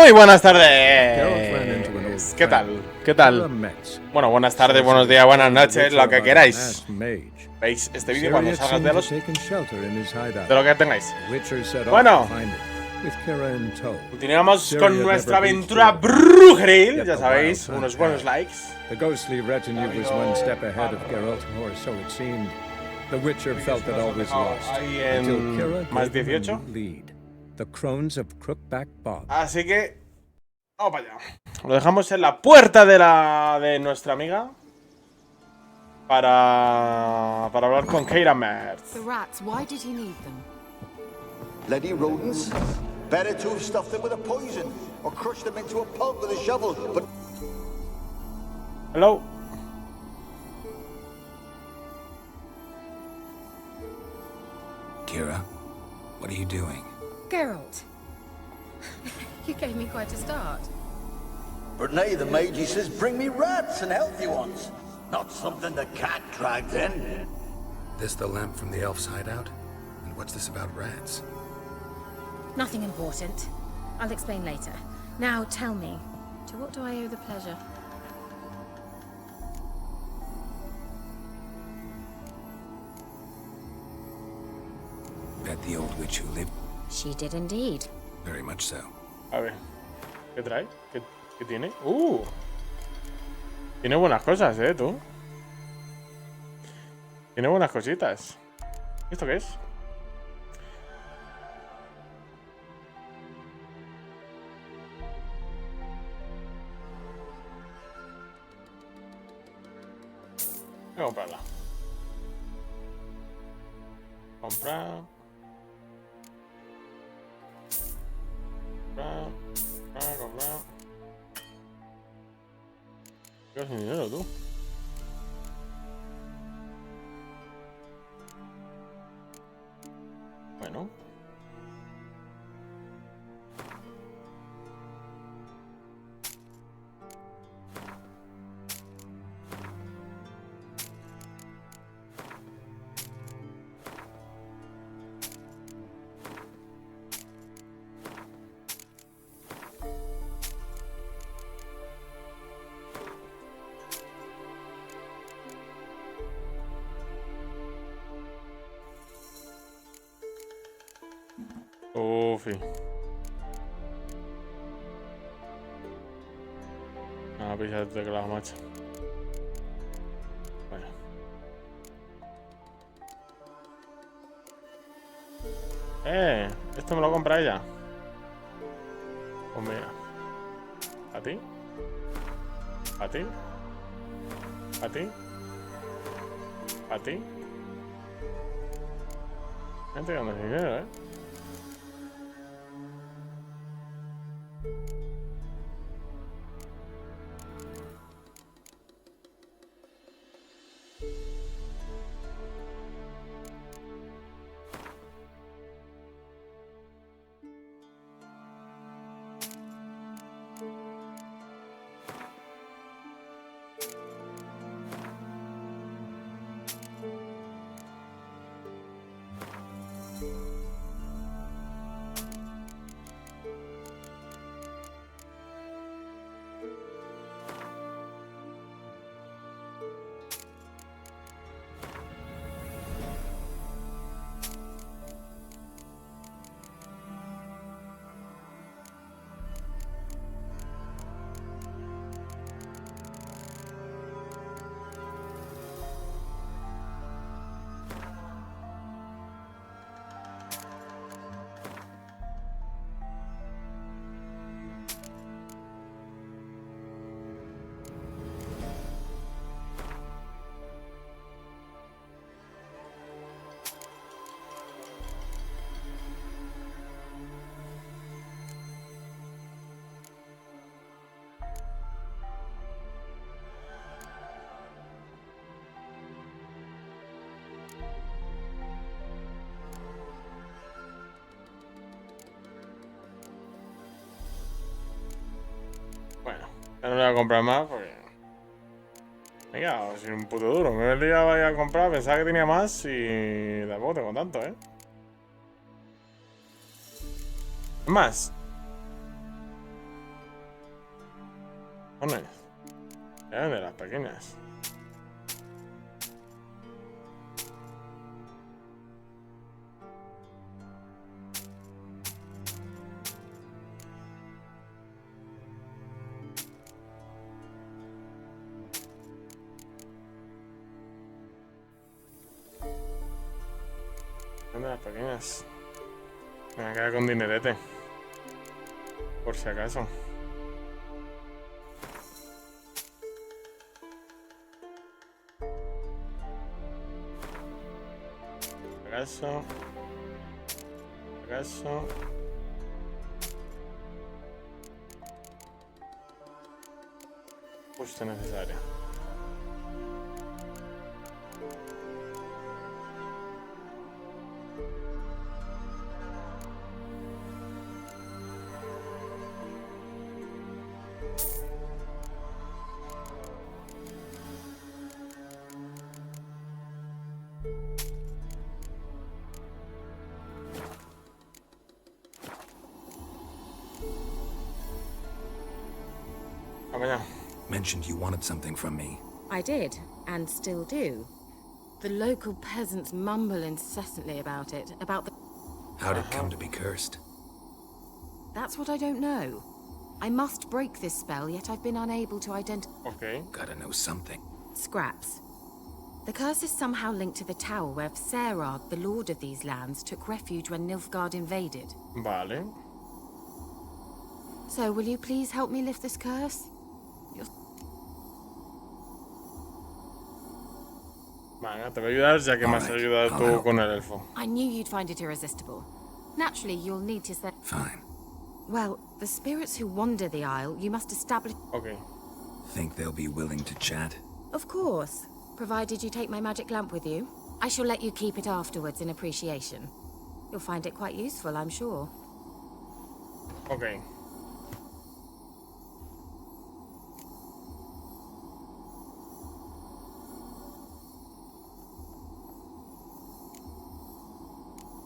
Muy buenas tardes. ¿Qué tal? ¿Qué tal? Bueno, buenas tardes, buenos días, buenas noches, lo que queráis. ¿Veis este vídeo cuando salgas de lo que tengáis? Bueno, continuamos con nuestra aventura brujeril. Ya sabéis, unos buenos likes. The ghostly retinue was one step ahead of Geralt, or so it seemed. The Witcher felt it always lost until Kira más gave him a 18. new lead. The Crones of Crookback Bog. Así que vamos para allá. Lo dejamos en la puerta de nuestra amiga para hablar con Keira Mertz. The rats, why did he need them? Bloody rodents. Better to have stuffed them with a poison or crushed them into a pulp with a shovel, but Hello. Kira, what are you doing? Geralt. You gave me quite a start. but nay, the mage says bring me rats and healthy ones. Not something the cat dragged in. This the lamp from the elf's hideout? And what's this about rats? Nothing important. I'll explain later. Now tell me, to what do I owe the pleasure? Met the old witch who lived. She did indeed. Very much so. A ver, ¿qué trae? ¿Qué tiene? Tiene buenas cosas, tú. Tiene buenas cositas. ¿Esto qué es? Voy a comprarla. Comprar. Comprar. Qué sin dinero, tú. Bueno. Ufi. Ah, pisa el teclado, macho. Bueno. Esto me lo compra ella. Pues mira. ¿A ti? ¿A ti? ¿A ti? ¿A ti? Gente que no dinero, Bueno, ya no le voy a comprar más porque... Venga, soy un puto duro. Me día vaya a comprar, pensaba que tenía más y tampoco tengo tanto, Es más, cojones. Eran de las pequeñas. Eran de las pequeñas. Me voy a quedar con dinerete. Por si acaso. ¿Acaso? Justo necesario. Mentioned you wanted something from me. I did, and still do. The local peasants mumble incessantly about it, about the... How'd it come to be cursed? That's what I don't know. I must break this spell, yet I've been unable to identify... Okay. Gotta know something. Scraps. The curse is somehow linked to the tower where Serad, the lord of these lands, took refuge when Nilfgaard invaded. Vale. So, will you please help me lift this curse? Venga, te voy a ayudar ya que me has ayudado tú con el elfo. I knew you'd find it irresistible. Naturally, you'll need to set... Fine. Well, the spirits who wander the Isle, you must establish... Okay. Think they'll be willing to chat? Of course. Provided you take my magic lamp with you. I shall let you keep it afterwards in appreciation. You'll find it quite useful, I'm sure. Okay.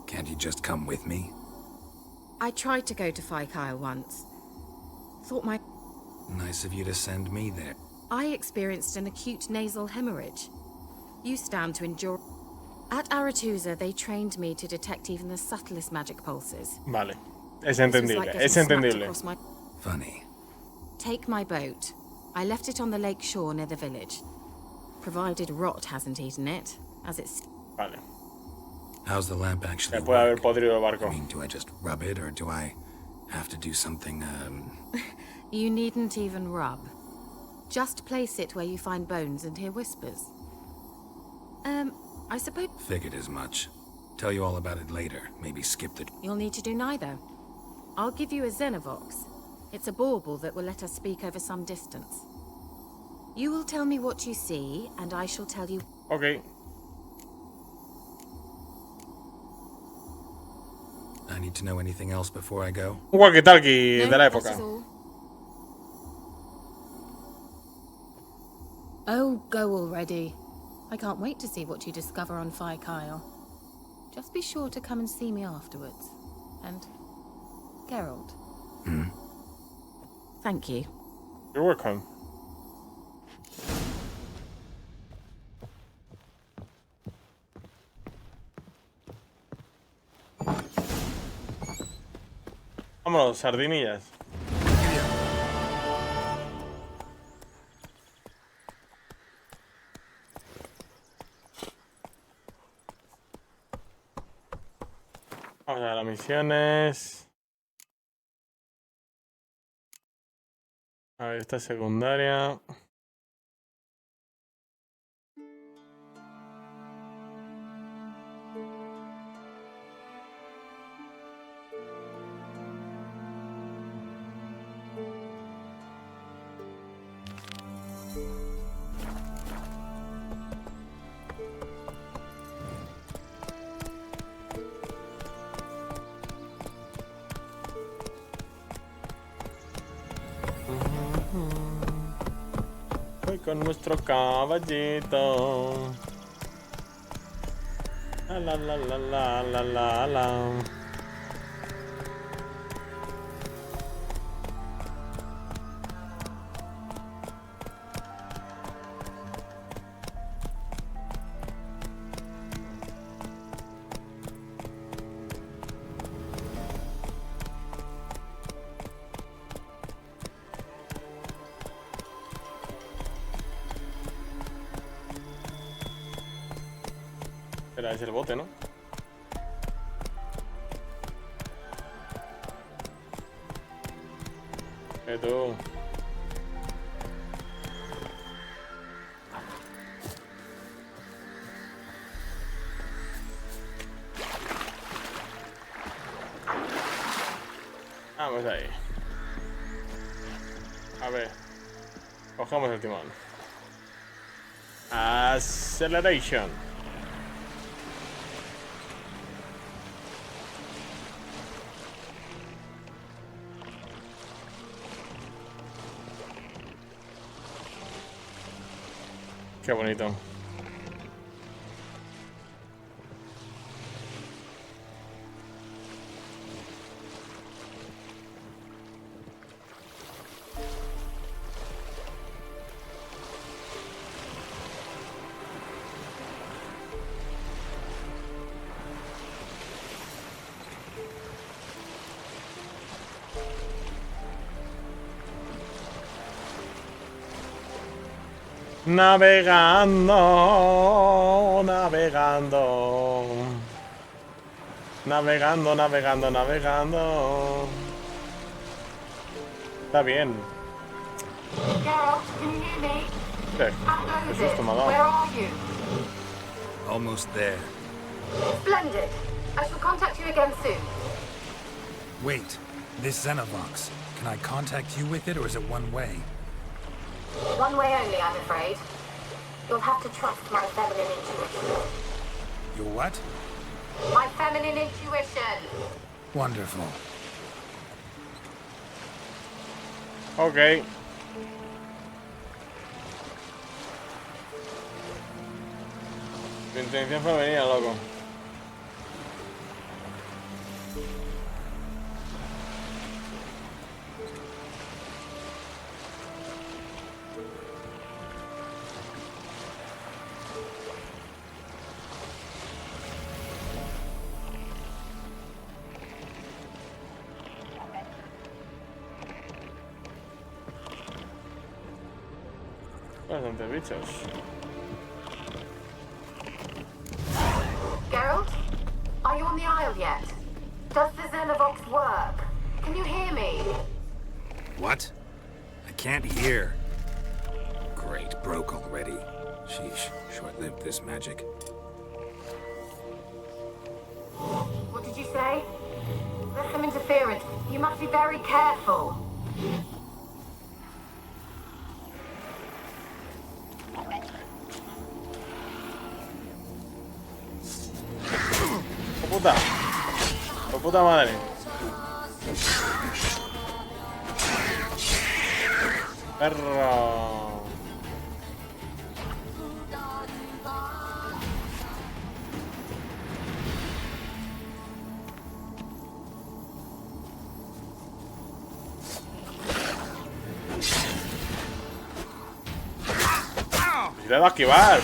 Can't you just come with me? I tried to go to Faikyle once. Thought my... Nice of you to send me there. I experienced an acute nasal hemorrhage. You stand to endure... At Aretusa, they trained me to detect even the subtlest magic pulses. Vale. Es entendible. Es entendible. Funny. Take my boat. I left it on the lake shore near the village. Provided rot hasn't eaten it, as it's... Vale. How's the lamp actually puede haber work? podrido el barco. I mean, do I just rub it, or do I have to do something, You needn't even rub. Just place it where you find bones and hear whispers. I suppose... Figured as much. Tell you all about it later. Maybe skip the... You'll need to do neither. I'll give you a Xenovox. It's a bauble that will let us speak over some distance. You will tell me what you see, and I shall tell you... Okay. I need to know anything else before I go? Un walkie-talkie de la época. Oh, go already. I can't wait to see what you discover on Faikyle. Just be sure to come and see me afterwards. And... Geralt. Thank you. You're welcome. Vámonos, sardinillas. Vamos a las misiones. A ver, esta es secundaria. Voy con nuestro caballito. La la la la la la la la. Espera, es el bote, ¿no? Tú. Vamos ahí. A ver. Cogemos el timón. Acceleration. Qué bonito. Navegando, navegando. Navegando, navegando, navegando. Está bien. Geralt, can you hear me? ¿Qué? ¿Qué susto me ha Where dado? are you? Almost there. Splendid. I shall contact you again soon. Wait, this Xenovox. Can I contact you with it, or is it one way? One way only, I'm afraid. You'll have to trust my feminine intuition. Your what? My feminine intuition. Wonderful. Ok. Mi intención fue venir, loco. Bastantes bichos. Geralt, are you on the Isle yet? Does the Xenovox work? Can you hear me? What? I can't hear. Great, broke already. Sheesh, short-lived this magic. What did you say? There's some interference. You must be very careful. ¡Oh, puta! ¡Oh, puta madre! ¡Perro! ¡Le he dado a esquivar!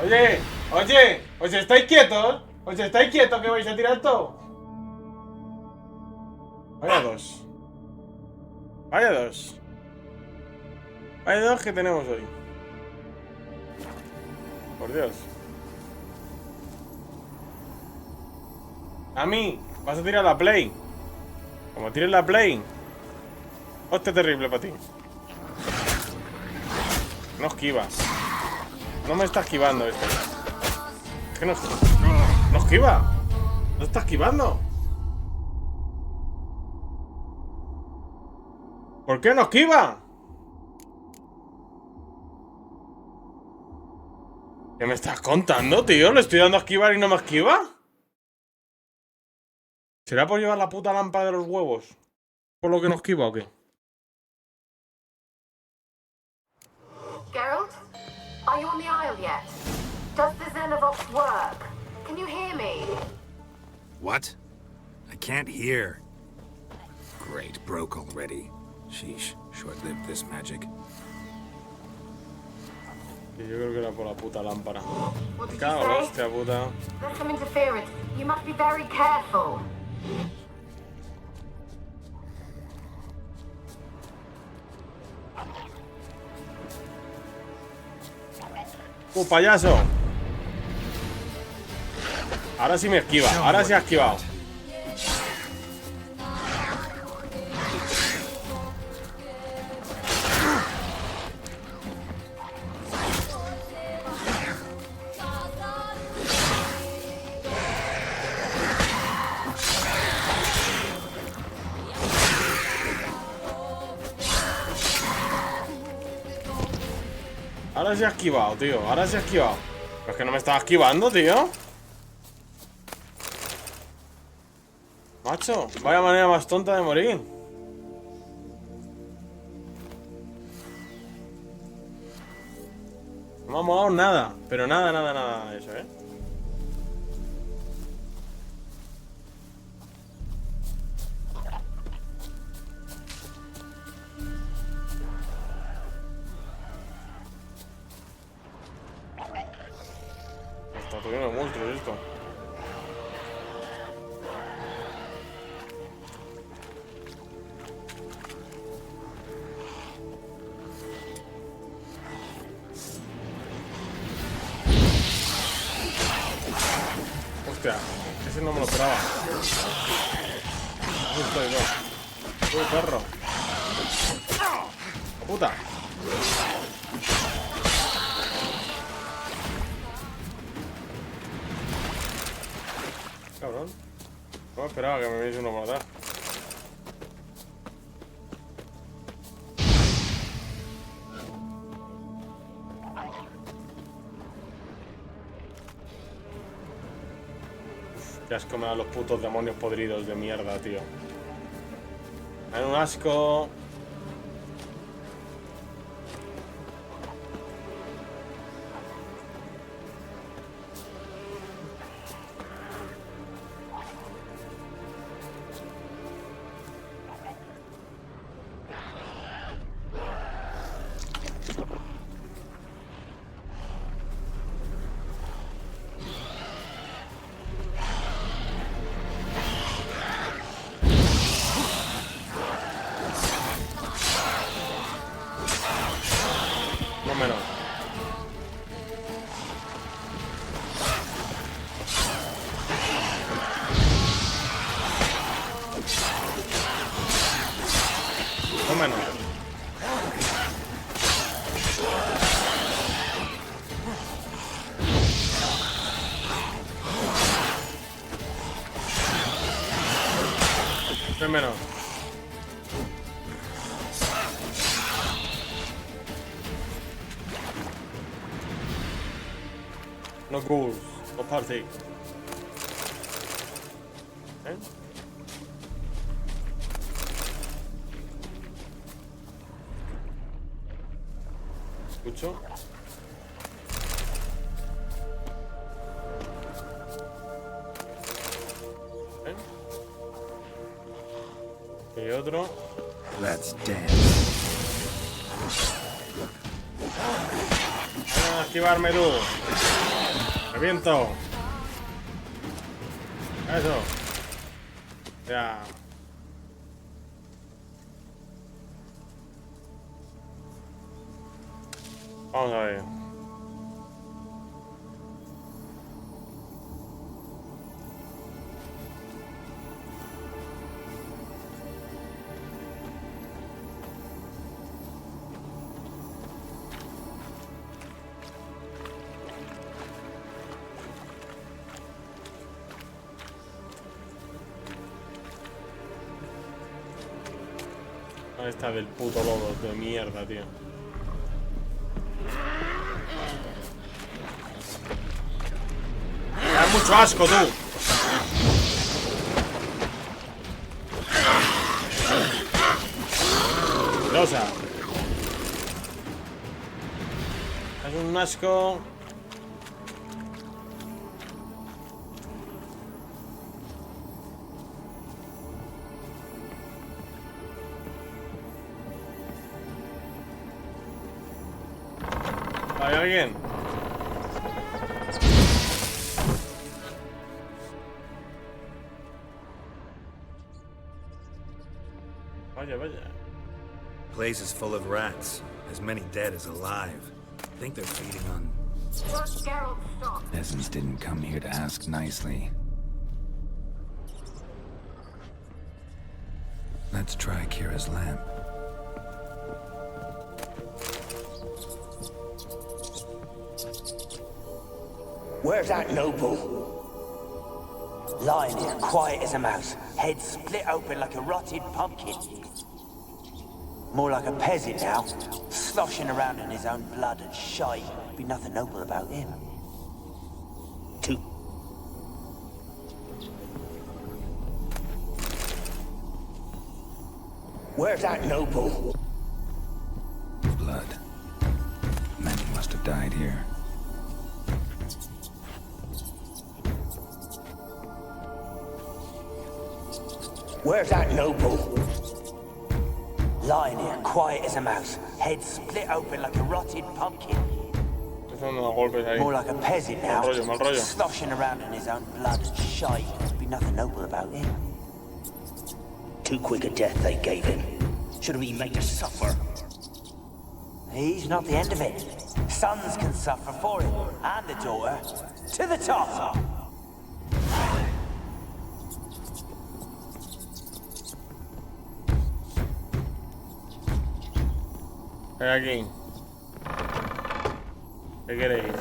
Oye, oye, ¿os estáis quietos? ¿Os estáis quietos que vais a tirar todo? Vaya dos. Vaya dos. Vaya dos que tenemos hoy. Por Dios. A mí, vas a tirar la play. Como tires la play. Hostia terrible para ti. No esquivas. No me está esquivando este. Es que no esquiva. No está esquivando. ¿Por qué no esquiva? ¿Qué me estás contando, tío? ¿Le estoy dando a esquivar y no me esquiva? ¿Será por llevar la puta lámpara de los huevos? ¿Por lo que no esquiva o qué? Geralt, are you on the Isle yet? Does the Xenovox work? Can you hear me? What? I can't hear. Great, broke already. Sheesh, short-lived this magic. Yo creo que era por la puta lámpara. What did you Cago, say? hostia puta. There's some interference. You must be very careful. Payaso. Ahora sí me esquiva. Ahora sí ha esquivado. Ahora se ha esquivado, tío. Ahora se ha esquivado. Pero es que no me estaba esquivando, tío. Macho, vaya manera más tonta de morir. No me ha molado nada. Pero nada de eso, Está todo lleno de monstruos esto. Hostia, ese no me lo esperaba. Uy, perro. ¡Oh, puta! Cabrón. No me esperaba que me viniese uno por atrás. Qué asco me dan los putos demonios podridos de mierda, tío. Me dan un asco. No menos. No menos. No menos. No goals, no party. ¿Eh? Escucho. ¿Eh? Y otro. Let's dance. ¡Ah, esquivarme tú! ¡Reviento! ¡Eso! Ya. Vamos a ver. Ahí está del puto lodo de mierda, tío. Me da mucho asco, tú. Rosa. Es un asco. ¿Hay alguien? Vaya, vaya. Place is full of rats, as many dead as alive. I think they're feeding on Geralt, stop. Peasants didn't come here to ask nicely. Let's try Kira's lamp. Where's that noble? Lying here, quiet as a mouse, head split open like a rotted pumpkin. More like a peasant now, sloshing around in his own blood and shite. Be nothing noble about him. Where's that noble? Blood. Many must have died here. Where's that noble? Lying here, quiet as a mouse, head split open like a rotted pumpkin. More like a peasant now, sloshing around in his own blood and shite. Be nothing noble about him. Too quick a death they gave him. Should have been made to suffer. He's not the end of it. Sons can suffer for him, and the daughter. To the top! Aquí. ¿Qué queréis?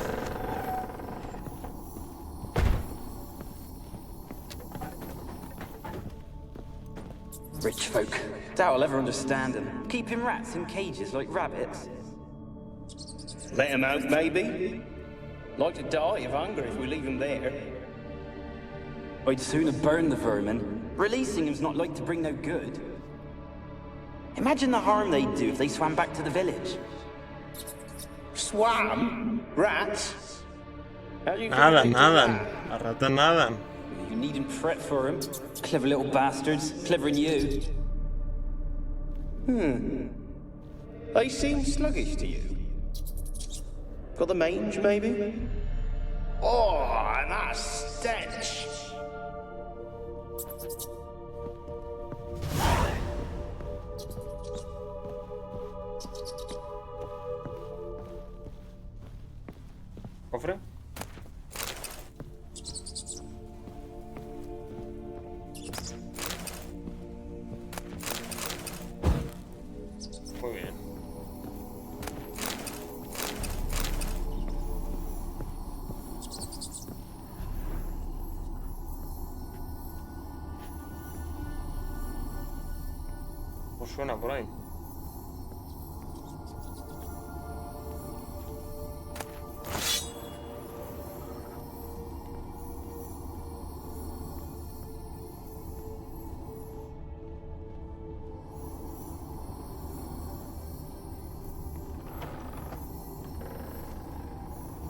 Rich folk. Doubt I'll ever understand them. Keeping rats in cages like rabbits. Let them out, maybe? Like to die of hunger if we leave them there. I'd sooner burn the vermin. Releasing them's not like to bring no good. Imagine the harm they'd do if they swam back to the village. Swam? Rats? Nadan. Las ratas nadan. You needn't fret for them. Clever little bastards. Clever than you. They seem sluggish to you. Got the mange, maybe? Oh, and that stench! ¿Cofre? Muy bien. ¿Cómo suena por ahí?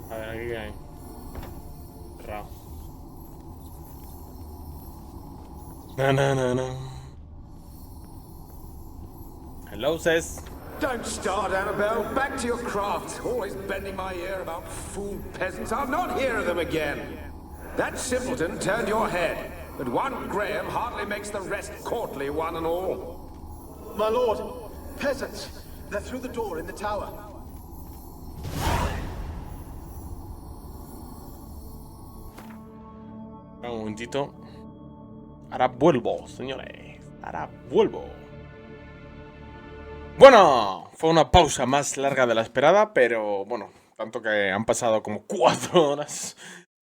A ver, aquí qué hay. Cerrado. No. Hello, sis. Don't start, Annabelle. Back to your craft. Always bending my ear about fool peasants. I'll not hear of them again. That simpleton turned your head, but one Graham hardly makes the rest courtly, one and all. My lord, peasants. They're through the door in the tower. Un momentito. Ahora vuelvo, señores. Ahora vuelvo. Bueno, fue una pausa más larga de la esperada, pero bueno, tanto que han pasado como 4 horas.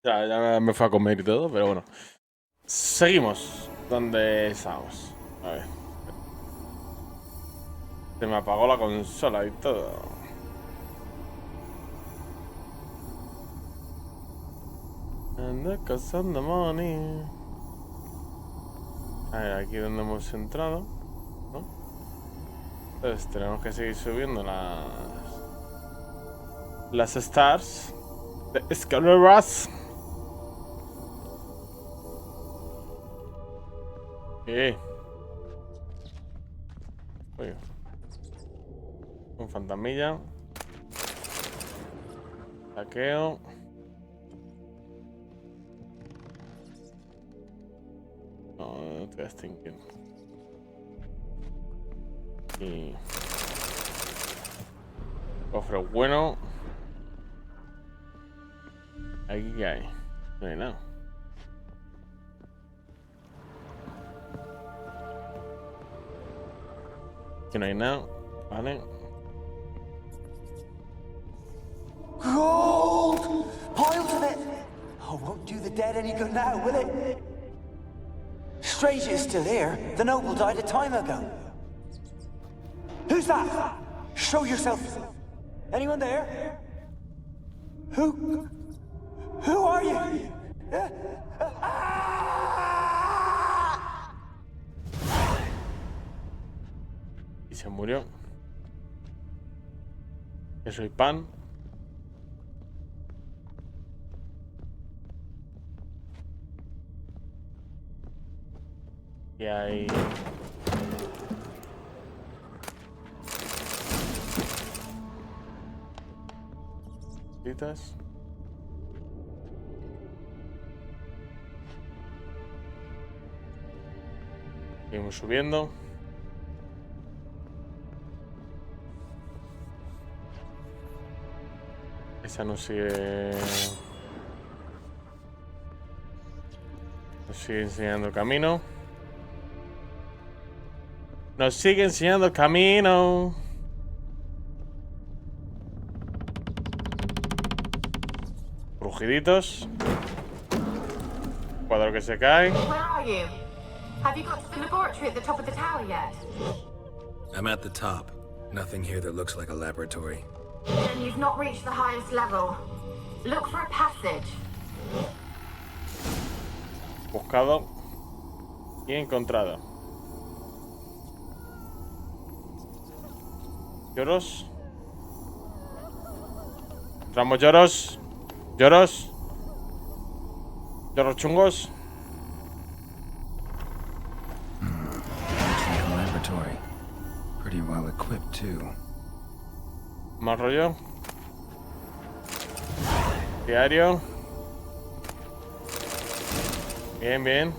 Ya me fue a comer y todo, pero bueno. Seguimos donde estábamos. A ver. Se me apagó la consola y todo. Anda cazando money. A ver, aquí donde hemos entrado, ¿no? Entonces tenemos que seguir subiendo las stars de escaleras. Oye. Un fantasmilla. Saqueo. No te thinking. Y cofre bueno. Aquí qué hay. No hay nada. Aquí no hay nada. Vale. Gold! Piles of it! Oh, won't do the dead any good now, will it? Strange it's still here. The noble died a time ago. Who's that? Show yourself. Anyone there? Who are you? Y se murió. Que soy pan. Y hay... citas. Seguimos subiendo. Esa nos sigue... nos sigue enseñando el camino. Nos sigue enseñando el camino. Rugiditos. Cuadro que se cae. Where are you? Have you got to the laboratory at the top of the tower yet? I'm at the top. Nothing here that looks like a laboratory. Then you've not reached the highest level. Look for a passage. Buscado y encontrado. Lloros. Entramos lloros. Lloros. Lloros chungos. Laboratory. Pretty well equipped too. Más rollo. Diario. Bien, bien.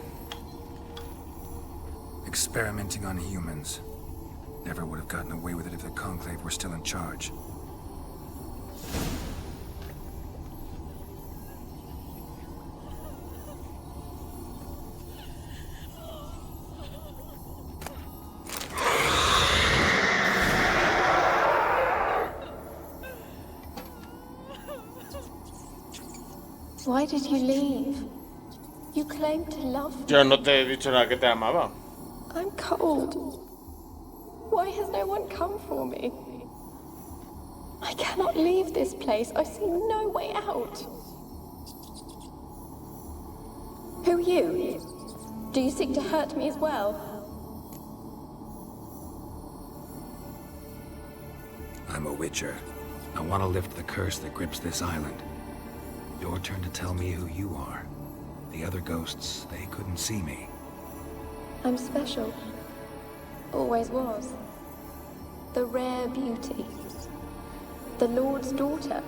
Experimenting on humans. Never would have gotten away with it if the Conclave were still in charge. Why did you leave? You claimed to love me. Yo no te he dicho nada que te amaba. I'm cold. Why has no one come for me? I cannot leave this place. I see no way out. Who are you? Do you seek to hurt me as well? I'm a witcher. I want to lift the curse that grips this island. Your turn to tell me who you are. The other ghosts, they couldn't see me. I'm special. Always was. The rare beauty. The Lord's daughter.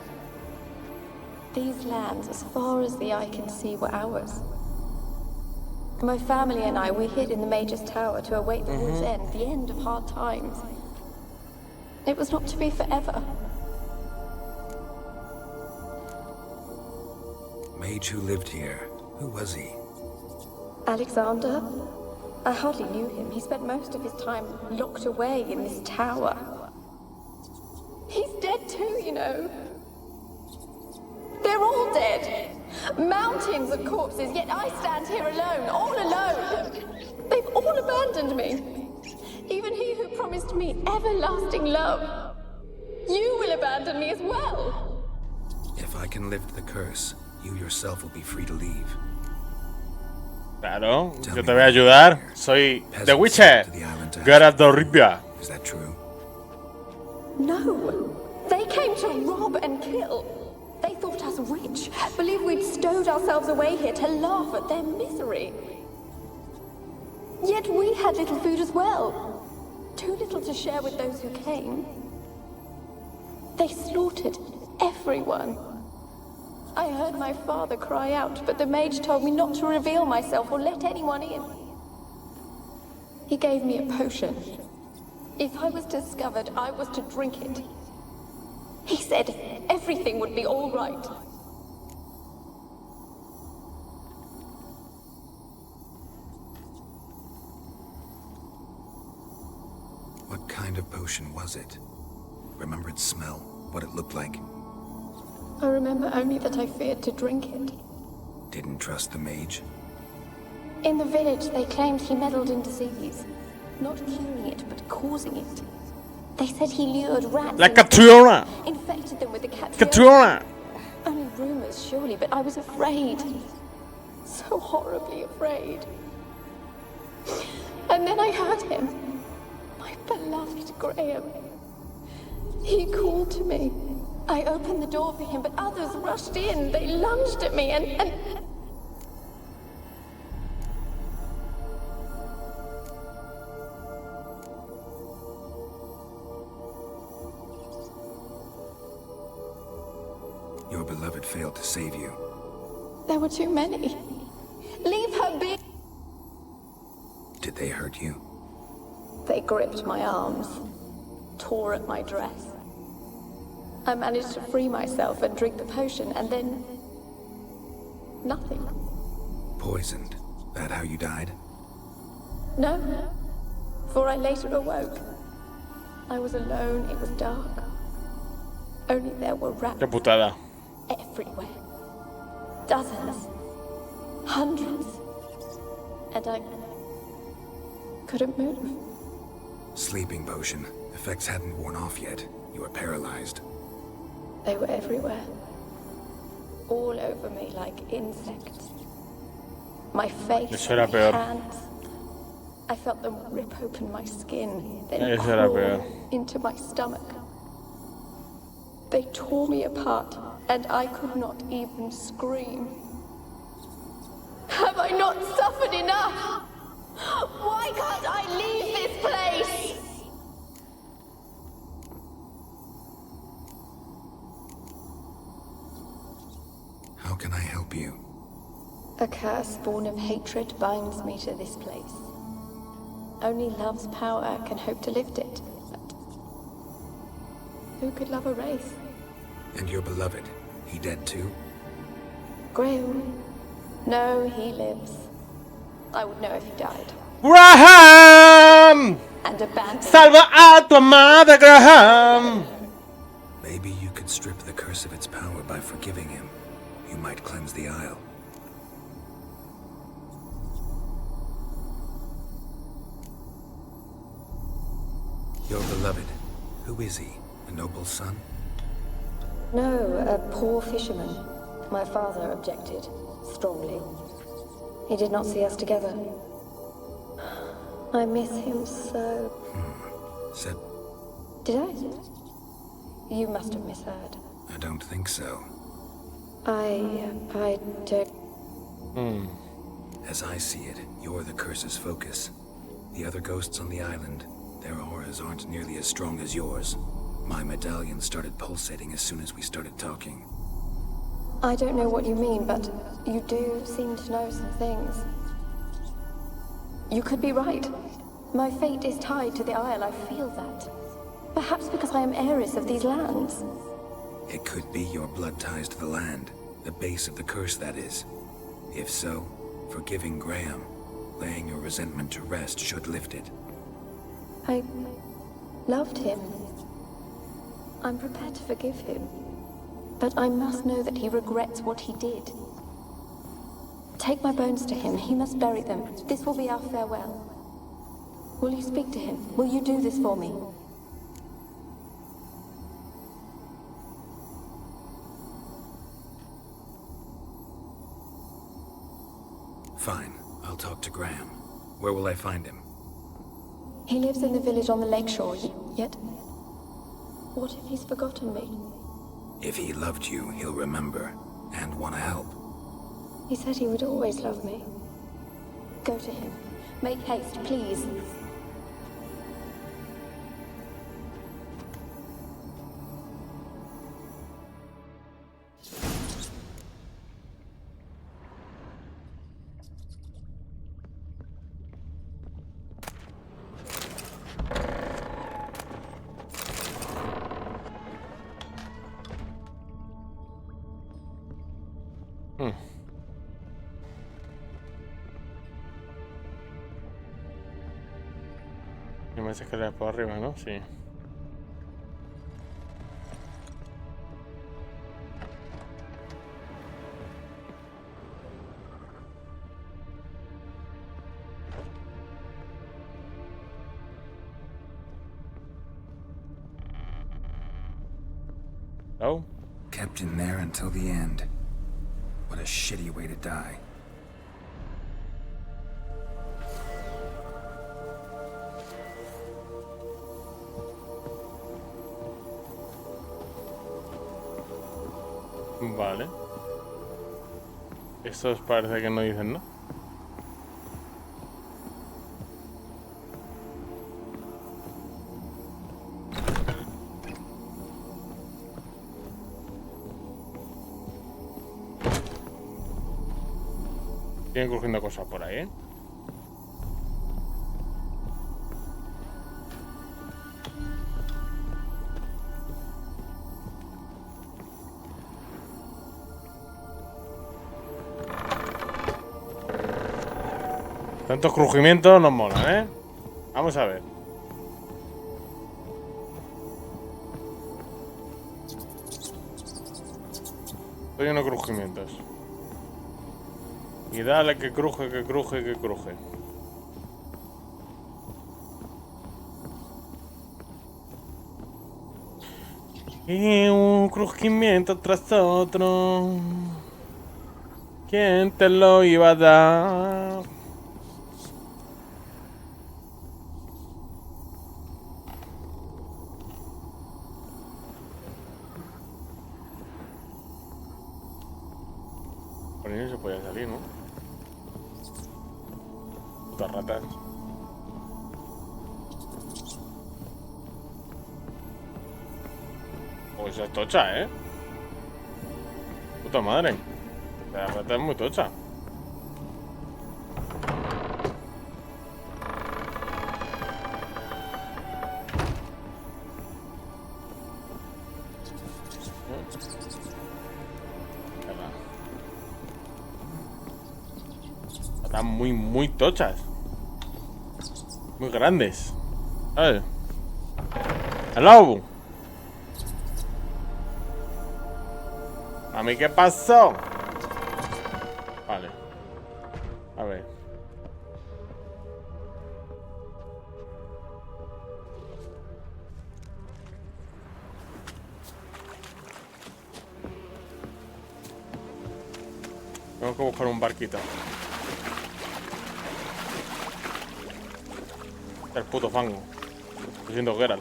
These lands, as far as the eye can see, were ours. My family and I, we hid in the Mage's Tower to await the war's end, the end of hard times. It was not to be forever. Mage who lived here. Who was he? Alexander? I hardly knew him. He spent most of his time locked away in this tower. He's dead too, you know. They're all dead. Mountains of corpses, yet I stand here alone, all alone. They've all abandoned me. Even he who promised me everlasting love. You will abandon me as well. If I can lift the curse, you yourself will be free to leave. Claro, yo te voy a ayudar. Soy The Witcher. Geralt de Rivia. Is that true? No. They came to rob and kill. They thought us rich, believed we'd stowed ourselves away here to laugh at their misery. Yet we had little food as well. Too little to share with those who came. They slaughtered everyone. I heard my father cry out, but the mage told me not to reveal myself or let anyone in. He gave me a potion. If I was discovered, I was to drink it. He said everything would be all right. kind of potion was it? Remember its smell? What it looked like? I remember only that I feared to drink it. Didn't trust the mage? In the village, they claimed he meddled in disease. Not curing it, but causing it. They said he lured rats. La Catriona! Infected them with the Catriona! Only rumors, surely, but I was afraid. So horribly afraid. And then I heard him. My beloved Graham. He called to me. I opened the door for him, but others rushed in. They lunged at me and... Your beloved failed to save you. There were too many. Leave her be. Did they hurt you? They gripped my arms, tore at my dress. I managed to free myself and drink the potion, and then... nothing. Poisoned? That how you died? No, for I later awoke. I was alone, it was dark. Only there were rats. Qué putada. Everywhere. Dozens. Hundreds. And I couldn't move. Sleeping potion. Effects hadn't worn off yet. You were paralyzed. They were everywhere. All over me like insects. My face, my hands. I felt them rip open my skin, then crawl into my stomach. They tore me apart, and I could not even scream. Have I not suffered enough? Why can't I leave this place? How can I help you? A curse born of hatred binds me to this place. Only love's power can hope to lift it. But who could love a wraith? And your beloved, he dead too? Graham? No, he lives. I would know if he died. Graham! And abandoned. Salva a tu amada, Graham! Maybe you could strip the curse of its power by forgiving him. You might cleanse the Isle. Your beloved, who is he? A noble son? No, a poor fisherman. My father objected, strongly. He did not see us together. I miss him so. Said... Did I? You must have misheard. I don't think so. I don't... As I see it, you're the curse's focus. The other ghosts on the island, their auras aren't nearly as strong as yours. My medallion started pulsating as soon as we started talking. I don't know what you mean, but you do seem to know some things. You could be right. My fate is tied to the Isle, I feel that. Perhaps because I am heiress of these lands. It could be your blood ties to the land, the base of the curse, that is. If so, forgiving Graham, laying your resentment to rest should lift it. I loved him. I'm prepared to forgive him. But I must know that he regrets what he did. Take my bones to him. He must bury them. This will be our farewell. Will you speak to him? Will you do this for me? Fine. I'll talk to Graham. Where will I find him? He lives in the village on the lakeshore, yet... What if he's forgotten me? If he loved you, he'll remember, and want to help. He said he would always love me. Go to him. Make haste, please. Más escaleras por arriba, ¿no? Sí. Oh. Kept in there until the end. What a shitty way to die. Vale. Estos parece que no dicen, ¿no? Siguen cogiendo cosas por ahí, ¿eh? Tantos crujimientos nos molan, ¿eh? Vamos a ver. Estoy lleno de crujimientos. Y dale que cruje, que cruje, que cruje. Y un crujimiento tras otro. ¿Quién te lo iba a dar? Por ahí no se podía salir, ¿no? Putas ratas. Pues es tocha, ¿eh? Puta madre. La rata es muy tocha. Están muy tochas. Muy grandes. ¿Sabes? ¡Hello! ¿A mí qué pasó? Vale. A ver. Tengo que buscar un barquito. El puto fango. Estoy siendo Geralt.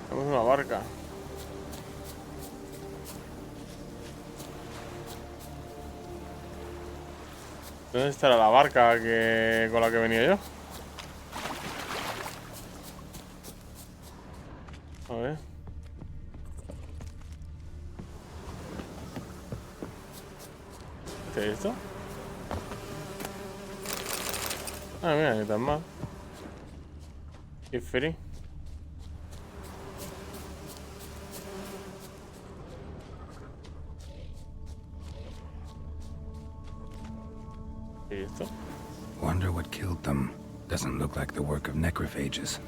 Tenemos una barca. ¿Dónde estará la barca con la que venía yo? A ver. ¿Qué es esto? Ah, mira, ni tan mal. Y free. ¿Esto? Wonder what killed them. Doesn't look like the work of necrophages.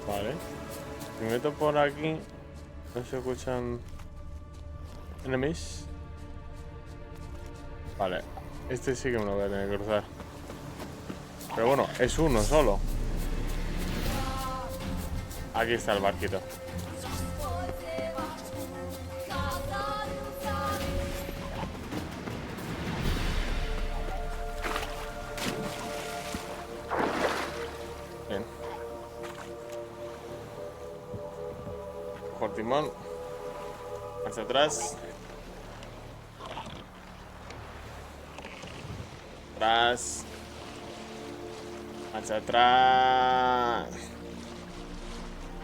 Vale. Si me meto por aquí, no se escuchan enemies. Vale. Este sí que me lo voy a tener que cruzar. Pero bueno, es uno solo. Aquí está el barquito. Bien. Cojo el timón. Hacia atrás. atrás. Marcha atrás.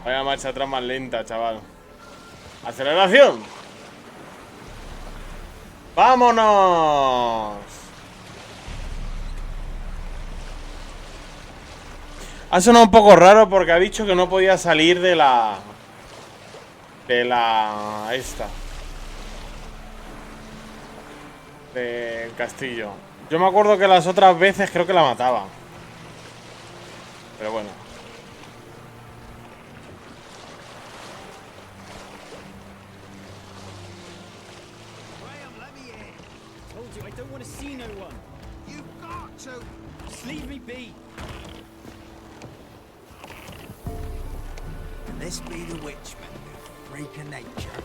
Vaya marcha atrás más lenta, chaval. ¡Aceleración! ¡Vámonos! Ha sonado un poco raro porque ha dicho que no podía salir de la... esta. Del castillo. Yo me acuerdo que las otras veces creo que la mataba. Pero bueno. This be the witchman, the freak of nature.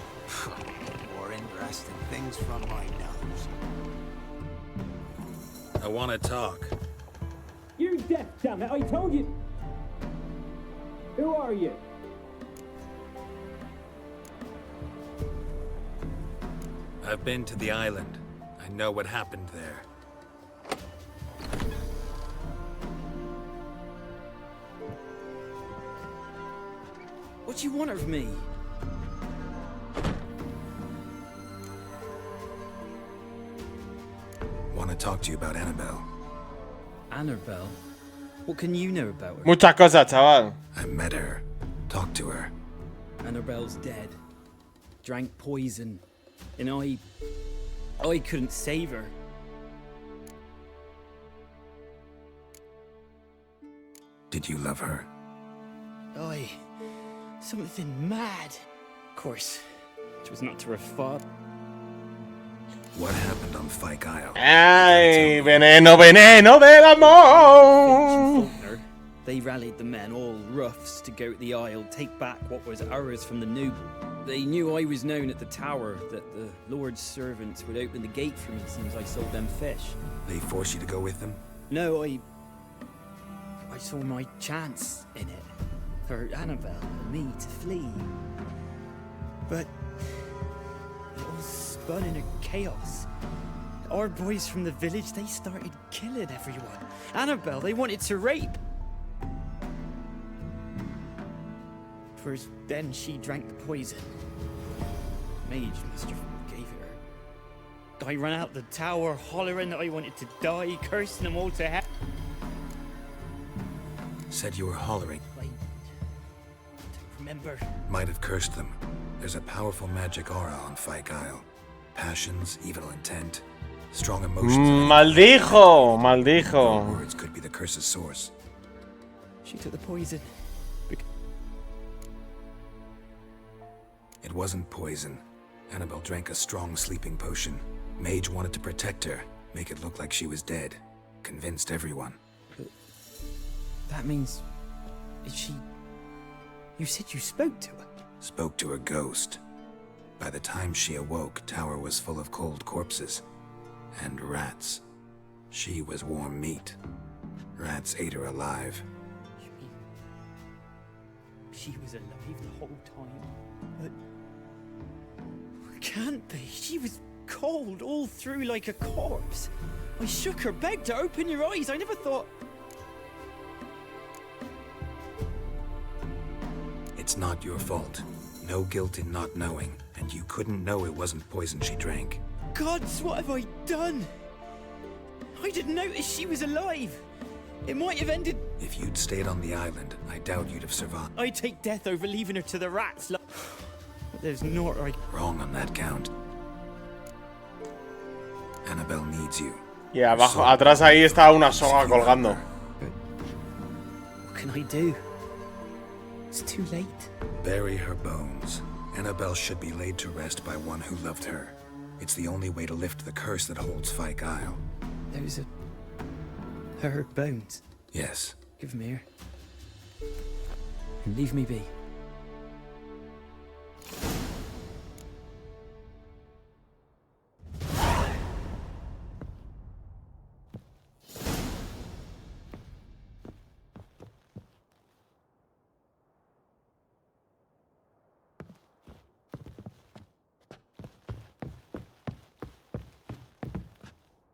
More interesting things from my nose. I want to talk. You're deaf, damn it! I told you. Who are you? I've been to the island. I know what happened there. What do you want of me? Want to talk to you about Annabelle. Annabelle? What can you know about her? Muchas cosas, chaval. I met her. Talked to her. Annabelle's dead. Drank poison. And I couldn't save her. Did you love her? Something mad. Of course, it was not to her father. What happened on Fyke Isle? Ay, veneno, veneno del amor. They rallied the men, all roughs, to go to the Isle, take back what was ours from the noble. They knew I was known at the tower, that the Lord's servants would open the gate for me as soon as I sold them fish. They forced you to go with them? No, I saw my chance in it. For Annabelle and me to flee. But it all spun into chaos. Our boys from the village, they started killing everyone. Annabelle, they wanted to rape. First, then she drank the poison. Mage must have gave it her. I ran out the tower hollering that I wanted to die, cursing them all to hell. Said you were hollering. Remember? Might have cursed them. There's a powerful magic aura on Fyke Isle. Passions, evil intent, strong emotions. Maldijo, maldijo. Words could be the curse's source. She took the poison. It wasn't poison. Annabelle drank a strong sleeping potion. Mage wanted to protect her, make it look like she was dead. Convinced everyone. But that means... is she... You said you spoke to her? Spoke to a ghost. By the time she awoke, Tower was full of cold corpses. And rats. She was warm meat. Rats ate her alive. You mean... she was alive the whole time? But... can't be. She was cold all through like a corpse. I shook her, begged her, open your eyes. I never thought... It's not your fault. No guilt in not knowing, and you couldn't know it wasn't poison she drank. Gods, what have I done? I didn't notice she was alive. It might have ended... If you'd stayed on the island, I doubt you'd have survived. I'd take death over leaving her to the rats. But there's not right... Wrong on that count. Annabelle needs you. Y abajo, atrás ahí está una soga colgando. What can I do? It's too late. Bury her bones. Annabelle should be laid to rest by one who loved her. It's the only way to lift the curse that holds Fyke Isle. There's her bones. Yes. Give them here. And leave me be.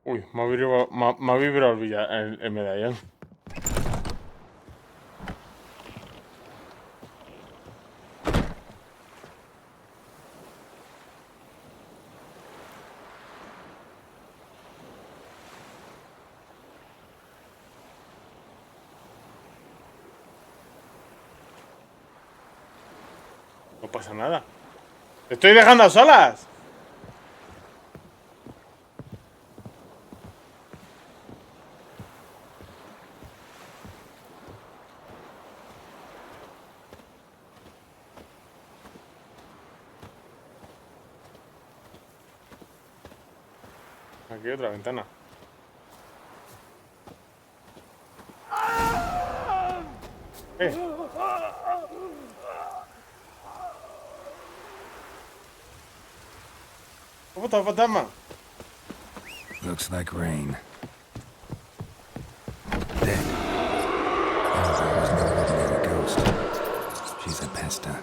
Uy, me ha vibrado el medallón. No pasa nada. ¡Te estoy dejando a solas! Aquí hay otra ventana. What the fantasma? Looks like rain. Dead. Annabelle was no ordinary ghost. She's a pesta.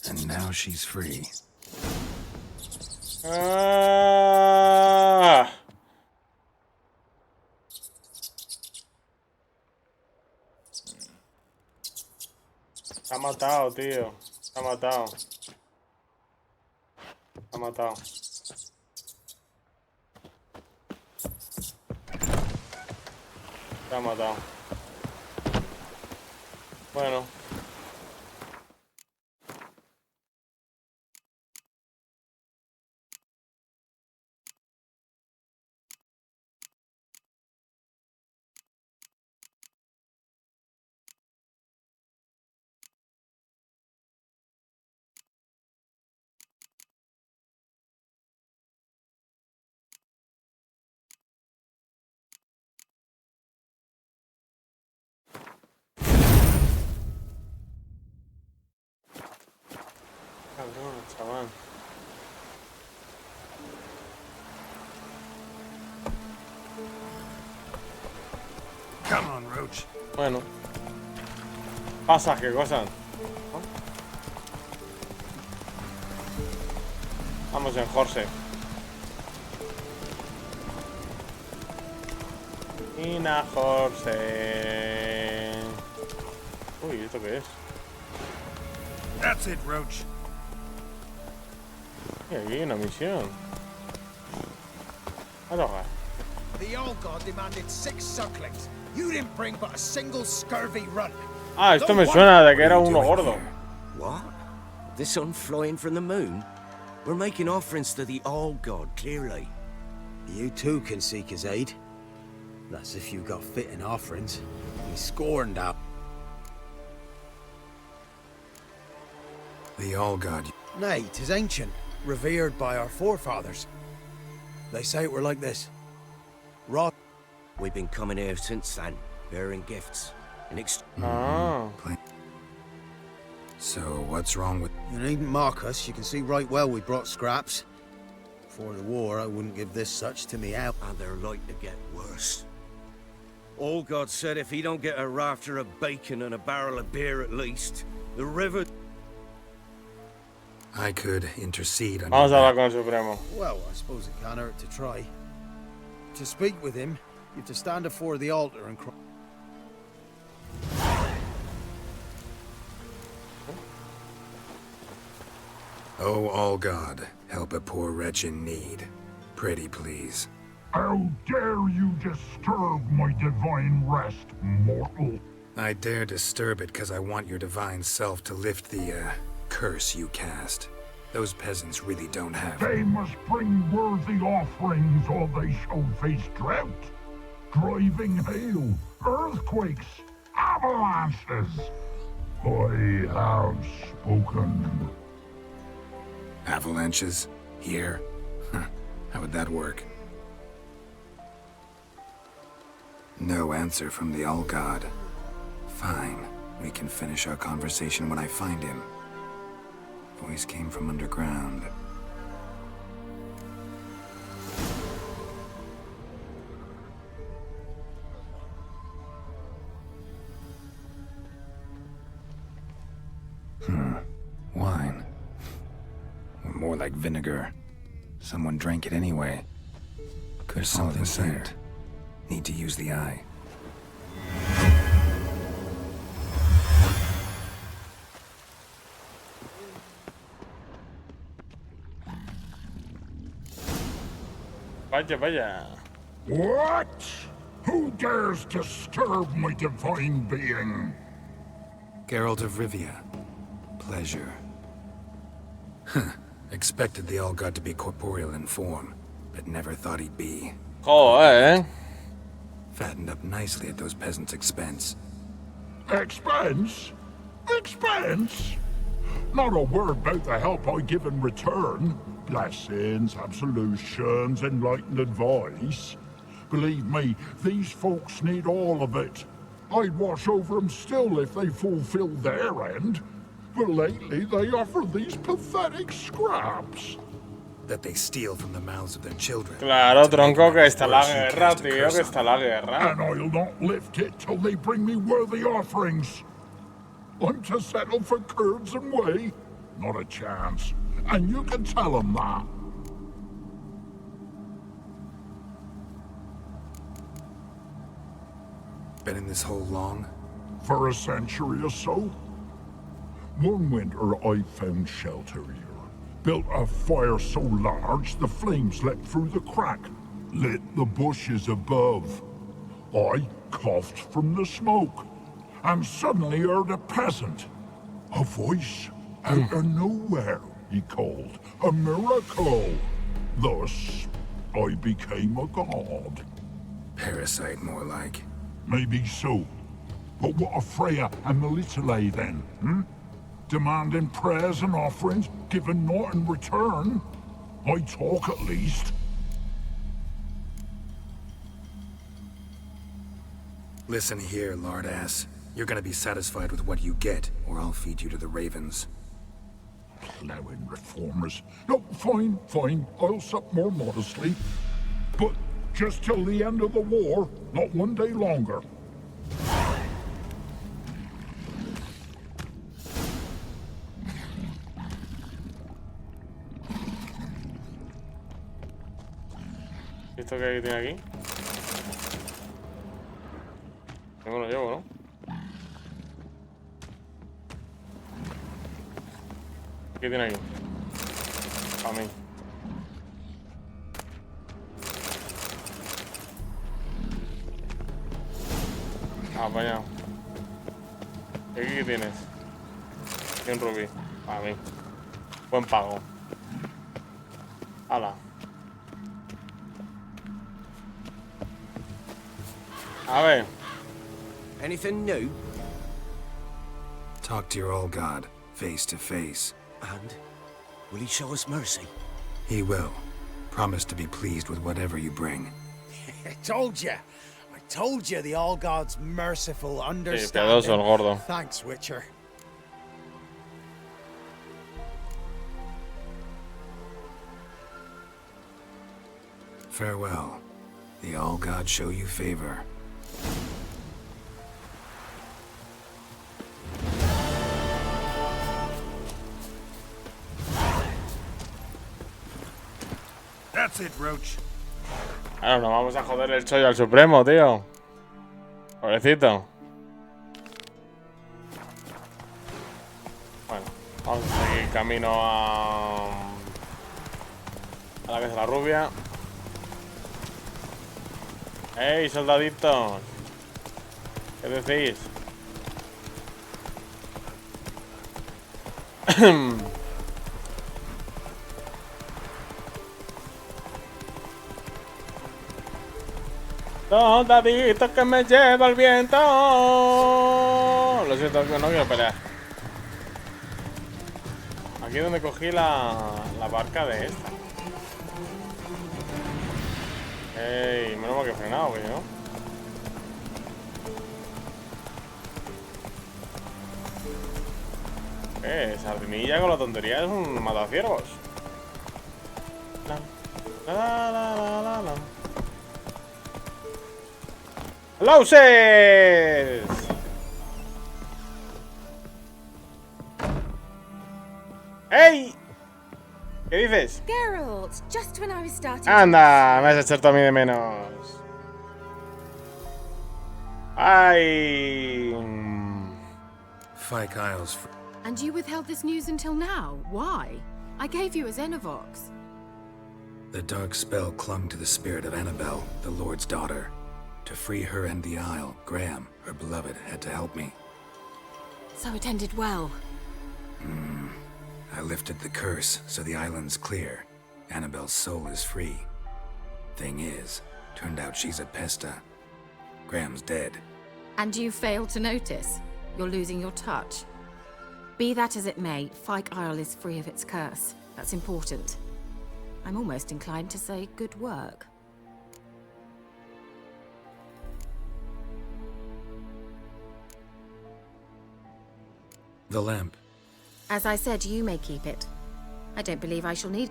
And now she's free. Ah. Se ha matado, tío. Se ha matado. Se ha matado. Se ha matado. Bueno. Cabrón, chaval. Come on, Roach. Bueno. Pasa, qué cosas. Vamos en Jorge. Ina Jorge. Uy, ¿esto qué es? That's it, Roach. Y aquí hay una misión. A tocar. The old god demanded 6 sucklings. You didn't bring but a single scurvy runt. Ah, esto me suena de que era uno gordo. What? The sun flying from the moon? We're making offerings to the old god, clearly. You too can seek his aid. That's if you got fitting offerings. He scorned out. The All-God. Nay, 'tis ancient, revered by our forefathers. They say it were like this. Rot. We've been coming here since then, bearing gifts. So, what's wrong with... You needn't mock us. You can see right well we brought scraps. Before the war, I wouldn't give this such to me out. And they're like to get worse. All God said if he don't get a rafter of bacon and a barrel of beer at least, the river... I could intercede on... Vamos a hablar con el Supremo. Well, I suppose it can't hurt to try. To speak with him, you have to stand before the altar and cry. Oh, All-God, help a poor wretch in need. Pretty please. How dare you disturb my divine rest, mortal? I dare disturb it because I want your divine self to lift the, curse you cast. Those peasants really don't have... They must bring worthy offerings or they shall face drought, driving hail, earthquakes, avalanches. I have spoken. Avalanches? Here? How would that work? No answer from the All-God. Fine. We can finish our conversation when I find him. Voice came from underground. Wine. Or more like vinegar. Someone drank it anyway. There's something there. Need to use the eye. Vaya, vaya. What? Who dares disturb my divine being? Geralt of Rivia. Pleasure. Expected the All-God to be corporeal in form, but never thought he'd be. Joder, Fattened up nicely at those peasants' expense. Expense? Expense? Not a word about the help I give in return. Blessings, absolutions, enlightened advice. Believe me, these folks need all of it. I'd watch over them still if they fulfilled their end. But lately they offer these pathetic scraps. That they steal from the mouths of their children. Claro, tronco, que está la guerra, tío, que está la guerra. And I'll not lift it till they bring me worthy offerings. I'm to settle for curds and whey? Not a chance. And you can tell them that. Been in this hole long? For a century or so. One winter I found shelter here. Built a fire so large the flames leapt through the crack, lit the bushes above. I coughed from the smoke, and suddenly heard a peasant. A voice out of nowhere, he called. A miracle. Thus, I became a god. Parasite, more like. Maybe so. But what of Freya and Melitele then, Demanding prayers and offerings, giving naught in return? I talk at least. Listen here, lard-ass. You're gonna be satisfied with what you get, or I'll feed you to the ravens. Plowing reformers. No, fine, fine. I'll sup more modestly. But just till the end of the war, not one day longer. ¿Esto qué tiene aquí? Yo me lo llevo, ¿no? ¿Qué tiene aquí? A mí. Apañado. ¿Y aquí qué tienes? Y un rubí. A mí. Buen pago. Hala. A ver. Anything new? Talk to your All-God, face to face. And? Will he show us mercy? He will. Promise to be pleased with whatever you bring. I told you the All-God's merciful, Sí, understanding. pedoso el gordo. Thanks, Witcher. Farewell. The All-God show you favor. That's it, Roach. Claro, nos vamos a joder el chollo al Supremo, tío. Pobrecito. Bueno, vamos a seguir camino a la casa de la rubia. ¡Ey, soldaditos! ¿Qué decís? Soldaditos que me lleva el viento. Lo siento, que no quiero pelear. Aquí es donde cogí la barca de esta. Ey, menos mal que he frenado, que yo. Sardinilla con la tontería es un mataciervos. ¡Lauses! ¡Ey! ¿Qué dices? Geralt, just when I was starting. Anda, me has echado a mí de menos. Ay. Fyke Isles. And you withheld this news until now? Why? I gave you a Xenovox. The dark spell clung to the spirit of Annabelle, the Lord's daughter. To free her and the Isle, Graham, her beloved, had to help me. So it ended well. I lifted the curse, so the island's clear. Annabelle's soul is free. Thing is, turned out she's a pesta. Graham's dead. And you failed to notice? You're losing your touch. Be that as it may, Fyke Isle is free of its curse. That's important. I'm almost inclined to say good work. The lamp. As I said, you may keep it. I don't believe I shall need...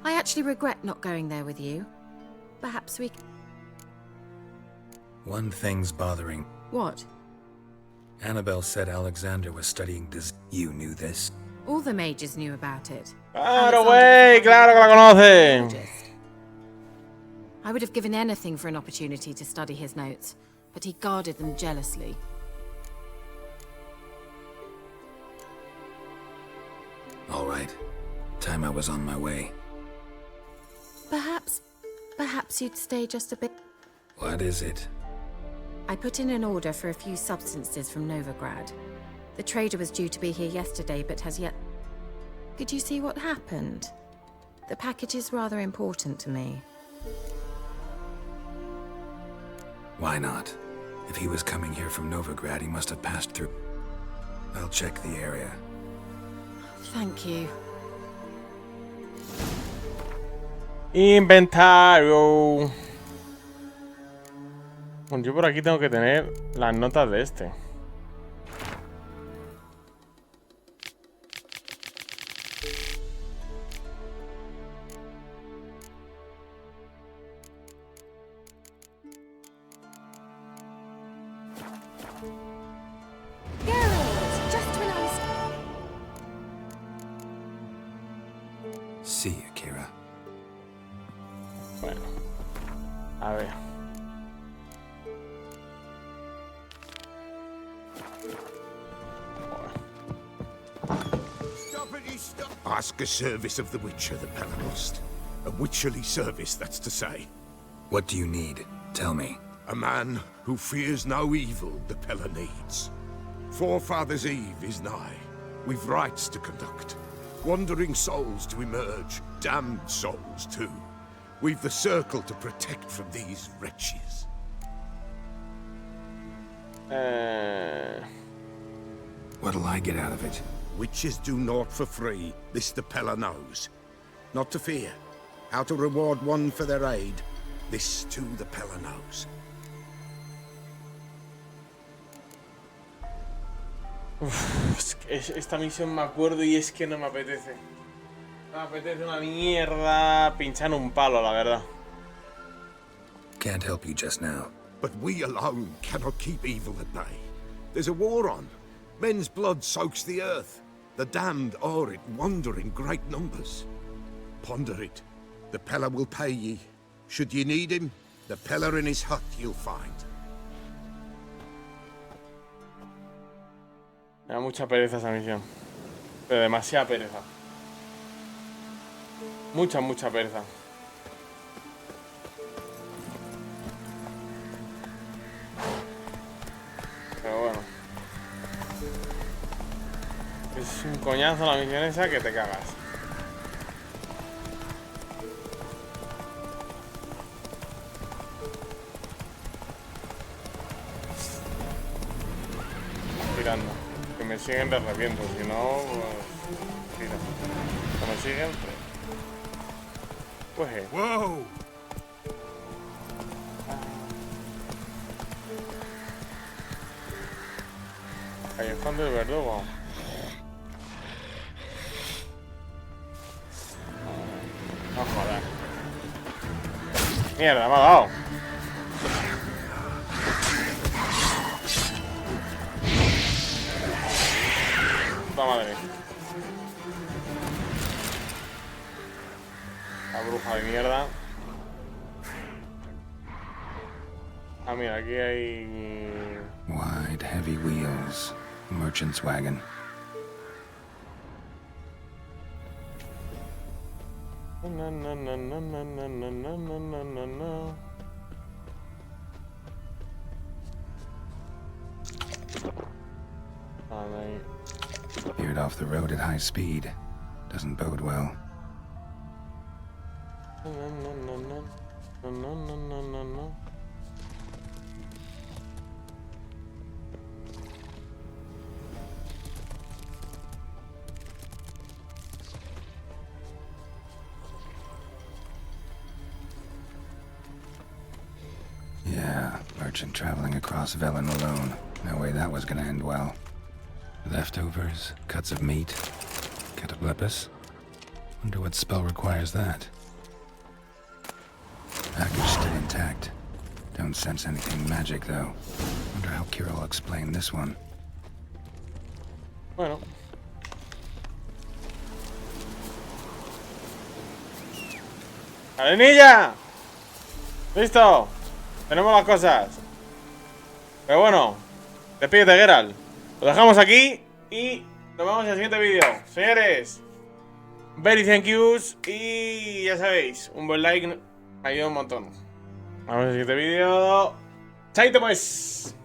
I actually regret not going there with you. Perhaps we... One thing's bothering. What? Annabelle said Alexander was studying this. You knew this? All the mages knew about it. Claro, güey, claro que la conoce. I would have given anything for an opportunity to study his notes, but he guarded them jealously. All right. Time I was on my way. Perhaps you'd stay just a bit. What is it? I put in an order for a few substances from Novigrad. The trader was due to be here yesterday, but has yet... Could you see what happened? The package is rather important to me. Why not? If he was coming here from Novigrad, he must have passed through. I'll check the area. Thank you. Inventario. Bueno, yo por aquí tengo que tener las notas de este. See you, Kira. Bueno, a ver. Ask a service of the Witcher, the Pella lost. A witcherly service, that's to say. What do you need? Tell me. A man who fears no evil the Pella needs. Forefathers' Eve is nigh. We've rites to conduct. Wandering souls to emerge. Damned souls, too. We've the circle to protect from these wretches. What'll I get out of it? Witches do naught for free, this the Pella knows. Not to fear. How to reward one for their aid, this too the Pella knows. Uf, es que esta misión me acuerdo y es que no me apetece. No me apetece una mierda pinchar un palo, la verdad. Can't help you just now. But we alone cannot keep evil at bay. There's a war on. Men's blood soaks the earth. The damned are it wander in great numbers. Ponder it. The Pella will pay ye. Should ye need him, the Pella in his hut you'll find. Me da mucha pereza esa misión. Pero demasiada pereza. Mucha pereza. Pero bueno. Es un coñazo la misión esa que te cagas. Tirando. Que me siguen de reviento, si no, pues... Tira. Si me siguen, pues... ¡Wow! Callejón del verdugo. No joder. Mierda, me ha dado. Puta madre. La bruja de mierda. Ah, mira, aquí hay... Wide, heavy wheels. Merchant's wagon. No, no, no, no, no, no, no, no, no, no, no. Veered off the road at high speed. Doesn't bode well. No, no, no, no, no, no, no, no, no. Yeah, merchant traveling across Velen alone. No way that was gonna end well. Leftovers, cuts of meat, cataplepis. Wonder what spell requires that. Package still intact. Don't sense anything magic though. Wonder how Kira will explain this one. Bueno. ¡Arenilla! ¡Listo! Tenemos las cosas. Pero bueno, despídete, Geralt. Lo dejamos aquí y nos vemos en el siguiente vídeo. Señores, very thank yous. Y ya sabéis, un buen like me ayuda un montón. Nos vemos en el siguiente vídeo. ¡Chaito pues!